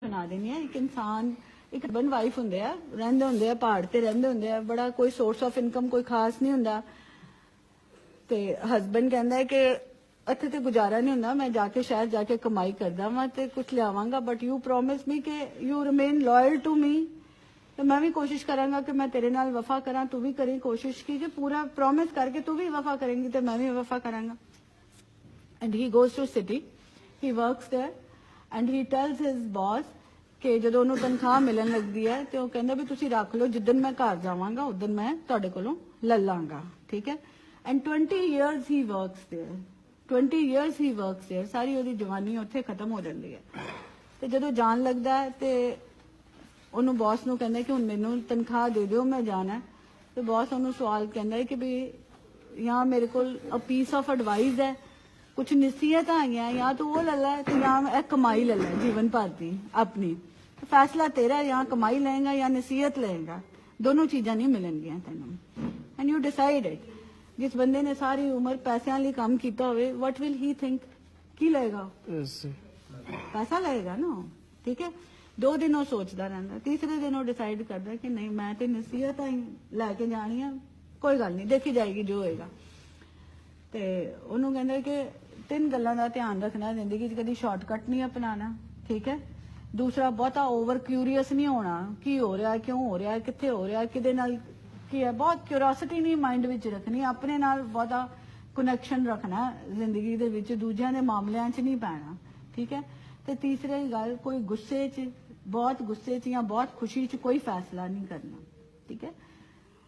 ਸੁਣਾ ਦੇਣੀ ਹੈ। ਇੱਕ ਇਨਸਾਨ ਇੱਕ ਹਸਬੈਂਡ ਵਾਈਫ ਹੁੰਦੇ ਆ, ਰਹਿੰਦੇ ਹੁੰਦੇ ਆ ਪਹਾੜ ਤੇ, ਰਹਿੰਦੇ ਹੁੰਦੇ ਆ, ਬੜਾ ਕੋਈ ਸੋਰਸ ਆਫ ਇਨਕਮ ਕੋਈ ਖਾਸ ਨਹੀਂ ਹੁੰਦਾ ਤੇ ਹਸਬੈਂਡ ਕਹਿੰਦਾ ਹੈ ਕਿ ਇੱਥੇ ਤੇ ਗੁਜ਼ਾਰਾ ਨਹੀਂ ਹੁੰਦਾ, ਮੈਂ ਜਾ ਕੇ ਸ਼ਹਿਰ ਜਾ ਕੇ ਕਮਾਈ ਕਰਦਾ ਵਾਂ ਤੇ ਕੁਝ ਲਿਆਵਾਂਗਾ, ਬਟ ਯੂ ਪ੍ਰੋਮਿਸ ਮੀ ਕਿ you remain loyal to me. ਤੇ ਮੈਂ ਵੀ ਕੋਸ਼ਿਸ਼ ਕਰਾਂਗਾ ਕਿ ਮੈਂ ਤੇਰੇ ਨਾਲ ਵਫਾ ਕਰਾਂ, ਤੂੰ ਵੀ ਕਰੀ ਕੋਸ਼ਿਸ਼ ਕੀ ਕਿ ਪੂਰਾ ਪ੍ਰੋਮਿਸ ਕਰਕੇ ਤੂੰ ਵੀ ਵਫਾ ਕਰੇਂਗੀ ਤੇ ਮੈਂ ਵੀ ਵਫਾ ਕਰਾਂਗਾ। And he goes to city, he works there and he tells his boss ਕਿ ਜਦੋਂ ਉਹਨੂੰ ਤਨਖਾਹ ਮਿਲਣ ਲੱਗਦੀ ਹੈ ਤੇ ਉਹ ਕਹਿੰਦਾ ਵੀ ਤੁਸੀਂ ਰੱਖ ਲਓ, ਜਿੱਦਣ ਮੈਂ ਘਰ ਜਾਵਾਂਗਾ ਉਦੋਂ ਮੈਂ ਤੁਹਾਡੇ ਕੋਲੋਂ ਲੈ ਲਾਂਗਾ, ਠੀਕ ਹੈ। ਐਂਡ 20 years ਹੀ ਵਰਕਸ ਦੇਅਰ, 20 years ਹੀ ਵਰਕਸ ਦੇਅਰ, ਸਾਰੀ ਉਹਦੀ ਜਵਾਨੀ ਉੱਥੇ ਖਤਮ ਹੋ ਜਾਂਦੀ ਹੈ। ਤੇ ਜਦੋਂ ਜਾਣ ਲੱਗਦਾ ਹੈ ਤੇ ਉਹਨੂੰ ਬੌਸ ਨੂੰ ਕਹਿੰਦਾ ਕਿ ਹੁਣ ਮੈਨੂੰ ਤਨਖਾਹ ਦੇ ਦਿਓ, ਮੈਂ ਜਾਣਾ। ਤੇ ਬੌਸ ਉਹਨੂੰ ਸਵਾਲ ਕਹਿੰਦਾ ਕਿ ਵੀ ਜਾਂ ਮੇਰੇ ਕੋਲ ਅ ਪੀਸ ਆਫ ਐਡਵਾਈਸ ਹੈ, ਕੁछ नसीहत आई हैं, या तो वो ले ला तो या कमाई ले ला जीवन भर की अपनी, तो फैसला तेरा, या कमाई लेगा या नसीहत लेगा, दोनों चीज़ां नहीं मिलनगियां तैनूं। And you decide it. जिस बंदे ने सारी उम्र पैसों लिए काम किया होवे, व्हाट विल ही थिंक, की लेगा, पैसा लेगा ना, ठीक है। 2 दिन वो सोचता रहता, तीसरे दिन वो डिसाइड करता कि नहीं मैं तो नसीहत ही लैके जानी है, कोई गल नहीं देखी जाएगी जो होएगा। तो उन्होंने कहता कि 3 गल्लां दा ध्यान रखना जिंदगी च, कभी शॉर्टकट नहीं अपनाना, ठीक है। दूसरा बहुता ओवर क्यूरीअस नहीं होना, की हो रहा है, क्यों हो रहा है, कित्थे हो रहा है, किदे नाल की है, बहुत क्यूरोसिटी नहीं माइंड विच रखनी, अपने नाल बहुता कनैक्शन रखना जिंदगी दे विच, दूजियां दे मामलियां च नहीं पैना, ठीक है। ते तीसरी गल, कोई गुस्से च, बहुत गुस्से च या बहुत खुशी च कोई फैसला नहीं करना, ठीक है।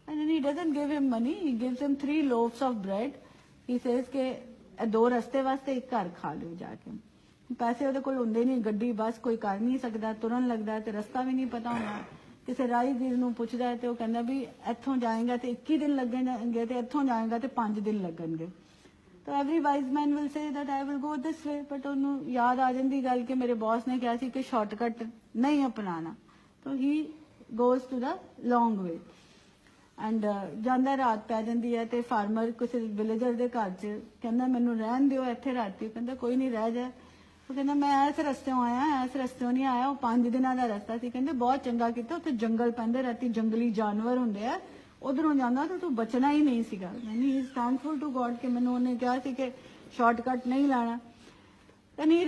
And he doesn't give him money, he gives him 3 loaves of bread, he says के 2 रस्ते वास्ते एक घर खा लो जाके। पैसे ਉਹਦੇ ਕੋਲ ਹੁੰਦੇ ਨਹੀਂ, ਗੱਡੀ ਬੱਸ ਕੋਈ ਕਰ ਨਹੀਂ ਸਕਦਾ, ਤੁਰਨ ਲੱਗਦਾ ਤੇ ਰਸਤਾ ਵੀ ਨਹੀਂ ਪਤਾ ਹੁੰਦਾ। ਕਿਸੇ ਰਾਹਗੀਰ ਨੂੰ ਪੁੱਛਦਾ ਤੇ ਉਹ ਕਹਿੰਦਾ ਵੀ ਇੱਥੋਂ ਜਾਏਗਾ ਤੇ 21 ਦਿਨ ਲੱਗਣਗੇ ਤੇ ਇੱਥੋਂ ਜਾਏਗਾ ਤੇ 5 ਦਿਨ ਲੱਗਣਗੇ। ਤਾਂ every wise man will say that I will go this way, but ਉਹਨੂੰ ਯਾਦ ਆ ਜਾਂਦੀ ਗੱਲ ਕਿ ਮੇਰੇ ਬੌਸ ਨੇ ਕਿਹਾ ਸੀ ਕਿ ਸ਼ਾਰਟਕਟ ਨਹੀਂ ਅਪਣਾਣਾ, ਤਾਂ ਹੀ goes to the long way. And जांदा रात पै जाती है तो फार्मर किसी विलेजर के घर च कहना मैनू रहन दिओ इत्थे राती, कहता कोई नहीं रह जाए। वो कहना मैं इस रस्त्यों आया, इस रस्त्यों नहीं आया, वो 5 दिनों का रस्ता सी, कहते बहुत चंगा किया, उत्थे जंगल पैंदे राती जंगली जानवर हुंदे आ, उधरों जांदा तो तू बचना ही नहीं सीगा। मैंने इज थैंकफुल टू गॉड कि मैनू उन्हें कहा सी कि शॉर्टकट नहीं लाना। नहीं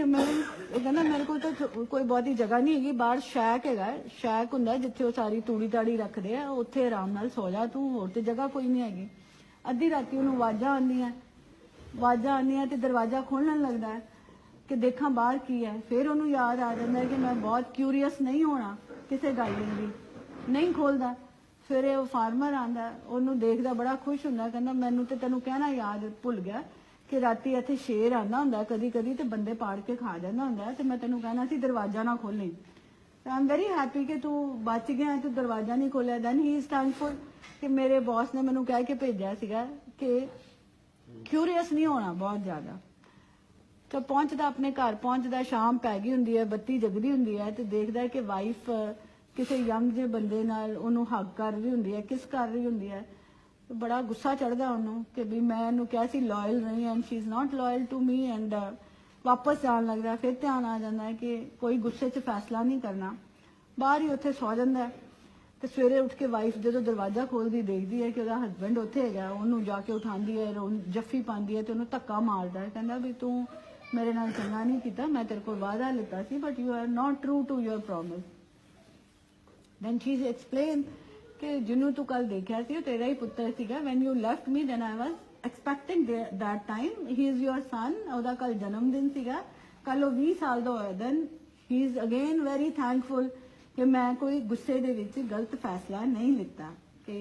कहना मेरे को तो कोई बहुती जगह नहीं हैगी, बाहर शैक है, शैक हुंदा जिथे वो सारी तूड़ी ताड़ी रखते हैं, उत्थे आराम नाल सो जा तू, होर ते जगह कोई नहीं हैगी। अद्धी राती उन्होंने आवाज़ां आंदियां ते दरवाजा खोलण लगता है कि देखा बाहर की है। फिर उन्होंने याद आ जाता है कि मैं बहुत क्यूरीअस नहीं होना किसी गल दी, नहीं खोलता। फिर वो फार्मर आंदा, उन्होंने देखदा बड़ा खुश हुंदा, कहंदा मैनू ते तैनूं कहना याद भुल गया कि राती इत्थे शेर आंदा हुंदा कदी कदी ते बंदे पाड़ के खा जांदा हुंदा, ते मैं तैनूं कहना सी दरवाजा ना खोली। आई एम वेरी हैप्पी कि तू बच गया, तू दरवाजा नहीं खोलिया। दैन ही इज थैंकफुल कि मेरे बॉस ने मैनूं कह के भेजा सीगा कि क्यूरीअस नहीं होना बहुत ज़्यादा। तो पहुंचदा अपने घर, पहुंचदा शाम पै गई हुंदी है, बत्ती जगदी हुंदी है, तो देखदा कि वाइफ किसी यंग जे बंदे नाल उहनूं हग कर रही हुंदी है, किस कर रही हुंदी है। तो बड़ा गुस्सा चढ़दा उन्होंने कि भी मैं इहनूं कहा सी लॉयल रही, and she is not loyal to me. And वापस जान लगदा, फिर ध्यान आ जाता है कि कोई गुस्से च फैसला नहीं करना, बाहर ही उत्थे सौ जांदा है। तो सवेरे उठ के वाइफ जो दरवाजा खोलती देखती है कि उसका हसबैंड उत्थे है, उन्होंने जाके उठाती है, जफ्फी पाती है, तो उन्होंने धक्का मारता है, कहता भी तू मेरे नाल चंगा नहीं किया, मैं तेरे को वादा लिता सी, but you are not true to your promise. Then she explain कि जिन्हों तू कल देखा सी तेरा ही पुत्र सीगा, when you left me then I was expecting that time, he is your son, ਉਹਦਾ ਕੱਲ जन्म दिन ਸੀਗਾ, ਕੱਲ ਉਹ 20 ਸਾਲ ਦਾ ਹੋਇਆ। Then he is again very thankful कि मैं कोई गुस्से दे विच गलत फैसला नहीं लिता, कि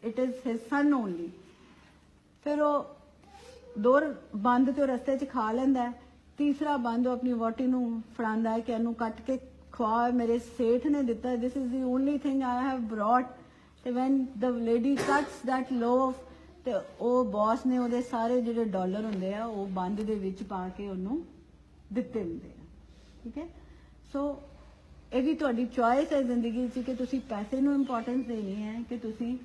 it is his son only. फिर वो 2 बंद तो रस्ते च खा लैंदा, तीसरा बंद अपनी वोटी नूं फड़ांदा है कि इहनूं कट के खवा, मेरे सेठ ने दिता, this is the only thing I have brought. ਤੇ when the lady cuts that loaf, ਤੇ ਉਹ ਬੌਸ ਨੇ ਉਹਦੇ ਸਾਰੇ ਜਿਹੜੇ ਡਾਲਰ ਹੁੰਦੇ ਆ ਉਹ ਬੰਦ ਦੇ ਵਿੱਚ ਪਾ ਕੇ ਉਹਨੂੰ ਦਿੱਤੇ ਹੁੰਦੇ ਆ, ਠੀਕ ਹੈ। ਸੋ ਇਹ ਵੀ ਤੁਹਾਡੀ ਚੋਇਸ ਹੈ ਜ਼ਿੰਦਗੀ 'ਚ ਕਿ ਤੁਸੀਂ ਪੈਸੇ ਨੂੰ ਇੰਪੋਰਟੈਂਸ ਦੇਣੀ ਹੈ ਕਿ ਤੁਸੀਂ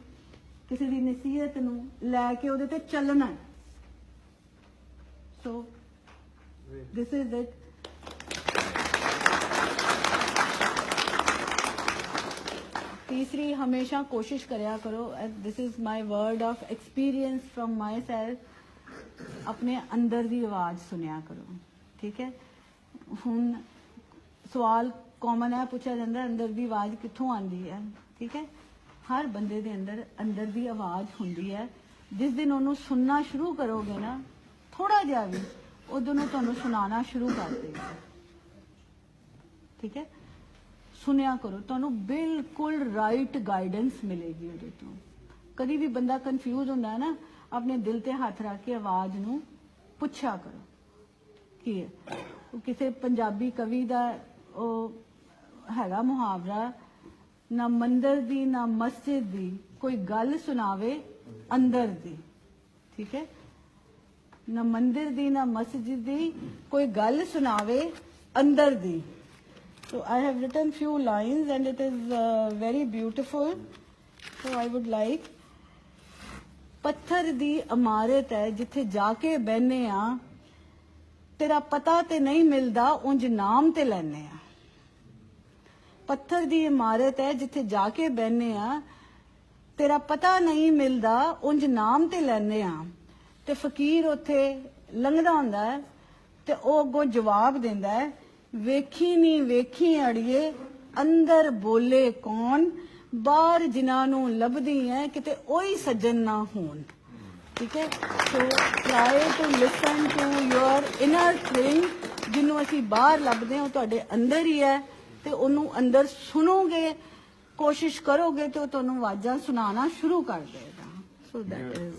ਕਿਸੇ ਦੀ ਨਸੀਹਤ ਨੂੰ ਲੈ ਕੇ ਉਹਦੇ ਤੇ ਚੱਲਣਾ। ਸੋ ਦਿਸ ਇਜ਼ ਇਟ। तीसरी हमेशा कोशिश करया करो, this is my word of experience from my self, अपने अंदर दी आवाज सुनिया करो। ठीक है, हुण सवाल कॉमन है, पूछा जाता अंदर दी आवाज कित्थों आंदी है। ठीक है, हर बंदे दे अंदर दी आवाज हुंदी है। जिस दिन उन्होंने सुनना शुरू करोगे ना, थोड़ा जिहा भी, उदों नूं तुहानूं सुनाना शुरू कर देगा। ठीक है, सुनिया करो, तुहानूं बिल्कुल राइट गाइडेंस मिलेगी उहदे तों। कभी भी बंदा कन्फ्यूज हुंदा है ना, अपने दिल ते हथ रख के आवाज नूं पुछया करो की है। किसी पंजाबी कवि दा हैगा मुहावरा, ना मंदिर दी ना मस्जिद दी कोई गल सुनावे अंदर दी। ठीक है, ना मंदिर दी ना मस्जिद दी कोई गल सुनावे अंदर दी। So I have written few lines and it is very beautiful. So I would like, पत्थर दी इमारत है जिथे जाके बहने आ, तेरा पता ते नहीं मिलदा उंज नाम ते लैने आ। पत्थर दी इमारत है जिथे जाके बहने आ, तेरा पता नहीं मिलदा उंज नाम ते लैने आ। ते फकीर उथे लंघदा हुंदा है ते ओ अगों जवाब दिंदा है, वेखी नी वेखी अड़िए अंदर बोले कौन, बाहर जिन्हां नूं लभदी है किते ओही सज्जन ना होण। ठीक है, so try to listen to your inner thing, जिन्हों असीं बाहर लभदे हां तुहाडे अंदर ही है, ते ओनू अंदर सुनोगे, कोशिश करोगे तो तुहानूं आवाज़ां सुनाना शुरू कर देगा। So that is